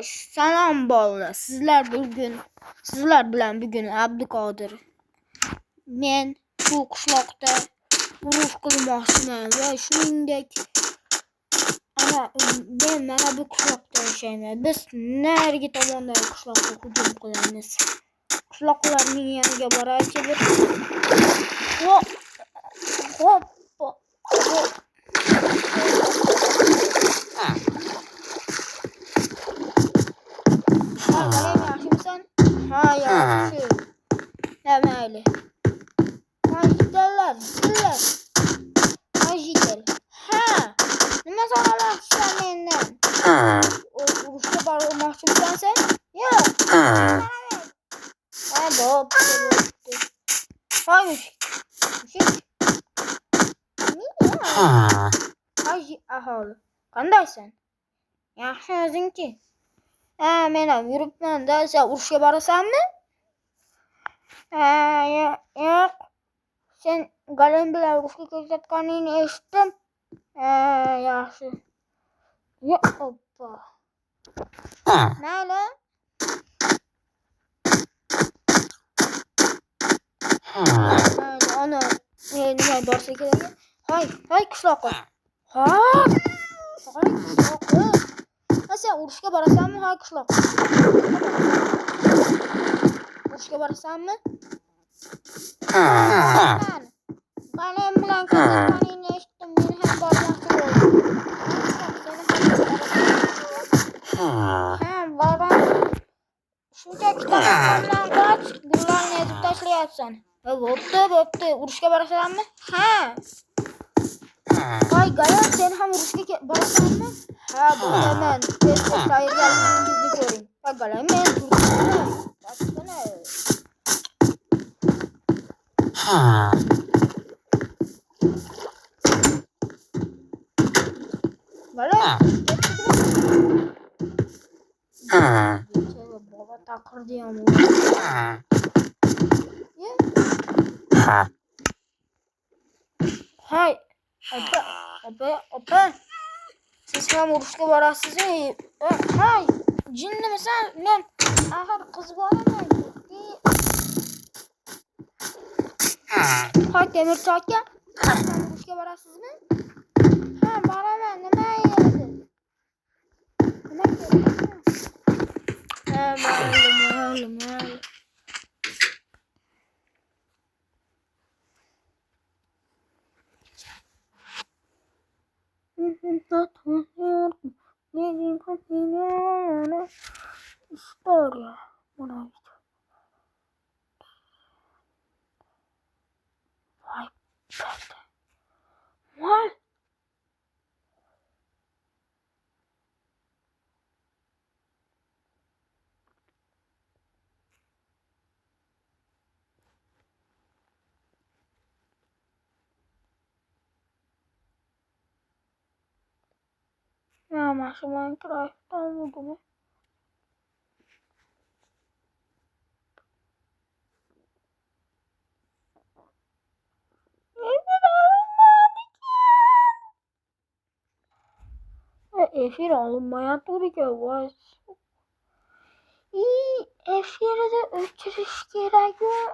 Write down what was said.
Selam balla. Sizler bilen bugün Abdülkadir. Men bu qishloqda urush qilmoqchiman va shuningdek mana bu qishloqda yashayman. Biz narigi tomondagi qishloqqa hujum qilamiz. Qishloqlarning yoniga boraychi bir. Hop. Ha yaxshi. Mayli. Majidlar. Majidlar. Ha. Nima so'ramoqchisan mendan? Urushga bormoqchimisan sen? Yo'q. Ha, bo'pti. Hoy. Hoy aholi. Qandaysan? Yaxshi o'zingchi? Men ham yuribman-da. Sen urushga borasanmi? Yo'q. Sen Galim bilan urushga ketayotganingni eshitdim. Yaxshi. Hoppa. Mayli. Ana nima borsa kerak? Hoy qishloqqa. Hoy qishloqqa. Sen urushga borasanmi? Hoy qishloqqa. Urushga borasanmi? Galim bilan ketayotganingni eshitdim. Men ham bormoqchi bo'ldim. Boram. Shunchaki tomondan qoch, gullarni ezib tashlayapsan. Bo'pti. Urushga borasanmi? Ha. Hoy Galim, sen ham urushga borasanmi? Ha, boraman. Tez tayyorgarligingizni ko'ring. Hoy Galim, men baba taqirdi ham. Hoy, opa. Siz ham urushga borasizmi? Hoy, jinnimisan? Men axir qiz bolaman. Hoy Temirchi aka, siz ham urushga borasizmi? Ha, boraman. Nima edi? Mayli. Storia. What? Ya masih Minecraft tahu gue. Efir alınmaya doğru yavaş. Efir'e de ötürüş gerekiyor.